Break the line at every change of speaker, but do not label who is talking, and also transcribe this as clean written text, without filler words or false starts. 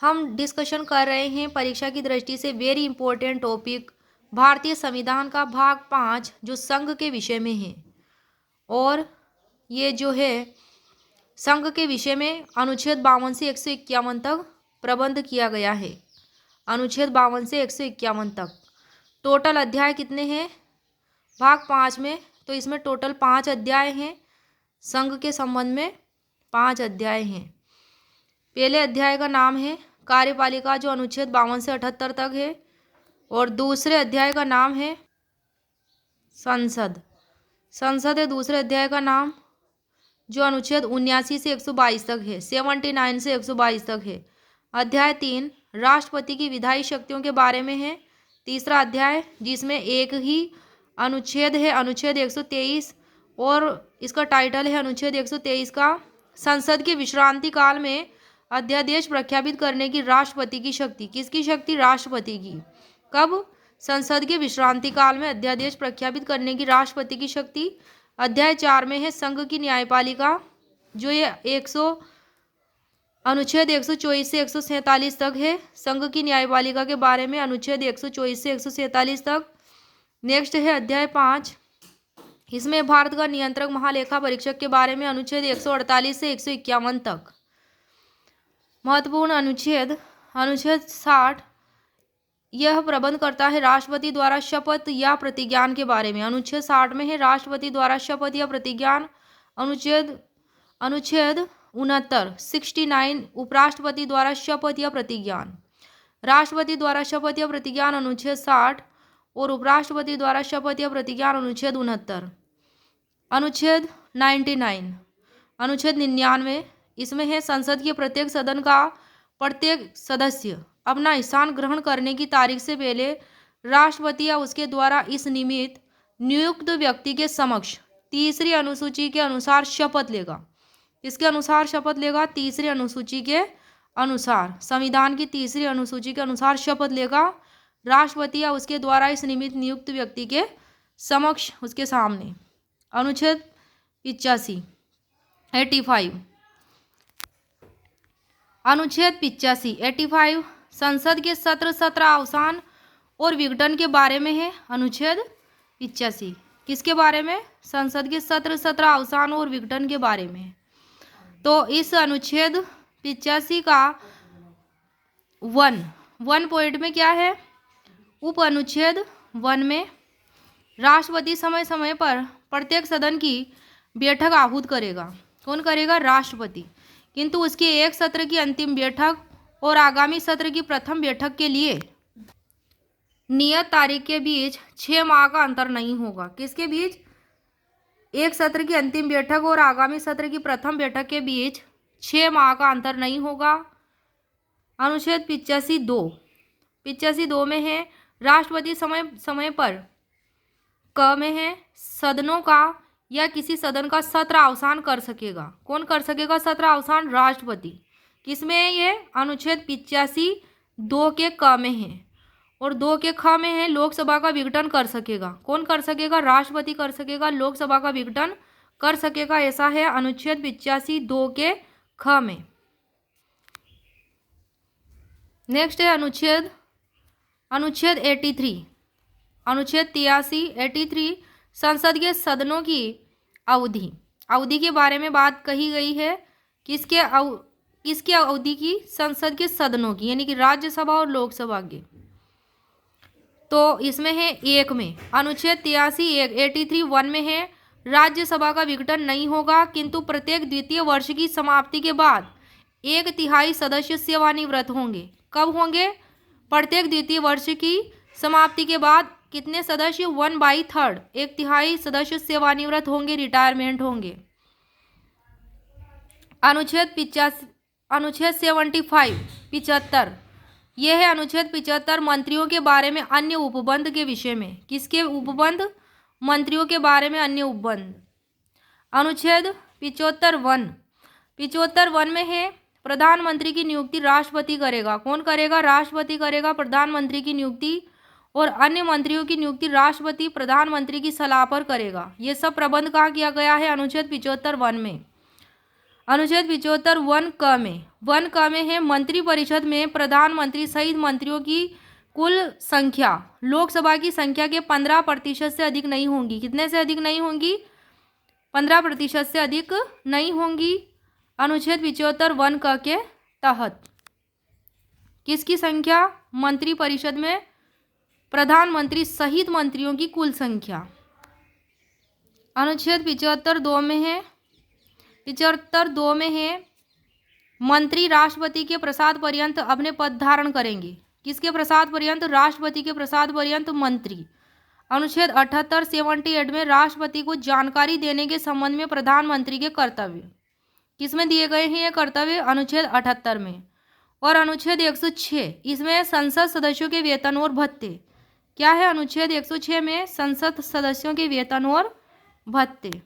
हम डिस्कशन कर रहे हैं परीक्षा की दृष्टि से वेरी इंपॉर्टेंट टॉपिक भारतीय संविधान का भाग 5 जो संघ के विषय में है। और ये जो है संघ के विषय में अनुच्छेद 52 से 151 तक प्रबंध किया गया है। अनुच्छेद 52 से 151 तक टोटल अध्याय कितने हैं भाग 5 में? तो इसमें टोटल 5 अध्याय हैं। संघ के संबंध में 5 अध्याय हैं। पहले अध्याय का नाम है कार्यपालिका जो अनुच्छेद 52 से 78 तक है। और दूसरे अध्याय का नाम है संसद। संसद है दूसरे अध्याय का नाम जो अनुच्छेद 79 से 122 तक है, 79 से 122 तक है। अध्याय 3 राष्ट्रपति की विधायी शक्तियों के बारे में है। तीसरा अध्याय जिसमें एक ही अनुच्छेद है, अनुच्छेद 123, और इसका टाइटल है अनुच्छेद 123 का संसद के विश्रांति काल में अध्यादेश प्रख्यापित करने की राष्ट्रपति की शक्ति। किसकी शक्ति? राष्ट्रपति की। कब? संसद के विश्रांति काल में अध्यादेश प्रख्यापित करने की राष्ट्रपति की शक्ति। अध्याय 4 में है संघ की न्यायपालिका जो ये अनुच्छेद 124 से 147 तक है। संघ की न्यायपालिका के बारे में अनुच्छेद 124 से 147 तक। नेक्स्ट है अध्याय 5, इसमें भारत का नियंत्रक महालेखा परीक्षक के बारे में अनुच्छेद 148 से 151 तक। महत्वपूर्ण अनुच्छेद 60 यह प्रबंध करता है राष्ट्रपति द्वारा शपथ या प्रतिज्ञान के बारे में। अनुच्छेद 60 में है राष्ट्रपति द्वारा शपथ या प्रतिज्ञान। अनुच्छेद 69 उपराष्ट्रपति द्वारा शपथ या प्रतिज्ञान। राष्ट्रपति द्वारा शपथ या प्रतिज्ञान अनुच्छेद 60 और उपराष्ट्रपति द्वारा शपथ या प्रतिज्ञान अनुच्छेद 69। अनुच्छेद 99 इसमें है संसद के प्रत्येक सदन का प्रत्येक सदस्य अपना स्थान ग्रहण करने की तारीख से पहले राष्ट्रपति या उसके द्वारा इस निमित्त नियुक्त व्यक्ति के समक्ष तीसरी अनुसूची के अनुसार शपथ लेगा। इसके अनुसार शपथ लेगा? तीसरी अनुसूची के अनुसार, संविधान की तीसरी अनुसूची के अनुसार शपथ लेगा राष्ट्रपति या उसके द्वारा इस निमित्त नियुक्त व्यक्ति के समक्ष, उसके सामने। अनुच्छेद 85 अनुच्छेद 85 संसद के सत्र अवसान और विघटन के बारे में है। अनुच्छेद 85 किसके बारे में? संसद के सत्र अवसान और विघटन के बारे में। तो इस अनुच्छेद 85 का 1 पॉइंट में क्या है? उप अनुच्छेद 1 में राष्ट्रपति समय समय पर प्रत्येक सदन की बैठक आहूत करेगा। कौन करेगा? राष्ट्रपति। किंतु उसके एक सत्र की अंतिम बैठक और आगामी सत्र की प्रथम बैठक के लिए नियत तारीख के बीच 6 माह का अंतर नहीं होगा। किसके बीच? एक सत्र की अंतिम बैठक और आगामी सत्र की प्रथम बैठक के बीच 6 माह का अंतर नहीं होगा। अनुच्छेद 85 में है राष्ट्रपति समय समय पर क में है सदनों का या किसी सदन का सत्र अवसान कर सकेगा। कौन कर सकेगा सत्र अवसान? राष्ट्रपति। किसमें है ये? अनुच्छेद 85 2 के क में है और 2 के ख में है लोकसभा का विघटन कर सकेगा। कौन कर सकेगा? राष्ट्रपति कर सकेगा, लोकसभा का विघटन कर सकेगा। ऐसा है अनुच्छेद 85 2 के ख में। नेक्स्ट है अनुच्छेद 83 अनुच्छेद 83 संसद के सदनों की अवधि के बारे में बात कही गई है। किसके अवधि की? संसद के सदनों की, यानी कि राज्यसभा और लोकसभा के। तो इसमें है 1 में अनुच्छेद 83 1 में है राज्यसभा का विघटन नहीं होगा, किंतु प्रत्येक द्वितीय वर्ष की समाप्ति के बाद 1/3 सदस्य सेवानिवृत्त होंगे। कब होंगे? प्रत्येक द्वितीय वर्ष की समाप्ति के बाद कितने सदस्य? 1/3 1/3 सदस्य सेवानिवृत्त होंगे, रिटायरमेंट होंगे। अनुच्छेद 75 यह है अनुच्छेद 75 मंत्रियों के बारे में अन्य उपबंध के विषय में। किसके उपबंध? मंत्रियों के बारे में अन्य उपबंध। अनुच्छेद 75 1 में है प्रधानमंत्री की नियुक्ति राष्ट्रपति करेगा। कौन करेगा? राष्ट्रपति करेगा प्रधानमंत्री की नियुक्ति, और अन्य मंत्रियों की नियुक्ति राष्ट्रपति प्रधानमंत्री की सलाह पर करेगा। ये सब प्रबंध कहाँ किया गया है? अनुच्छेद 75 1 में। अनुच्छेद 75 1 क में 1 क में है मंत्रिपरिषद में प्रधानमंत्री सहित मंत्रियों की कुल संख्या लोकसभा की संख्या के 15% से अधिक नहीं होंगी। कितने से अधिक नहीं होंगी? 15% से अधिक नहीं होंगी। अनुच्छेद 75 1 क के तहत किसकी संख्या? मंत्रिपरिषद में प्रधानमंत्री सहित मंत्रियों की कुल संख्या। अनुच्छेद 75 2 में है 75 2 में है मंत्री राष्ट्रपति के प्रसाद पर्यंत अपने पद धारण करेंगे। किसके प्रसाद पर्यंत? राष्ट्रपति के प्रसाद पर्यंत मंत्री। अनुच्छेद 78 78 में राष्ट्रपति को जानकारी देने के संबंध में प्रधानमंत्री के कर्तव्य किसमें दिए गए हैं? ये कर्तव्य अनुच्छेद 78 में। और अनुच्छेद 106 इसमें संसद सदस्यों के वेतन और भत्ते। क्या है अनुच्छेद 106 में? संसद सदस्यों के वेतन और भत्ते।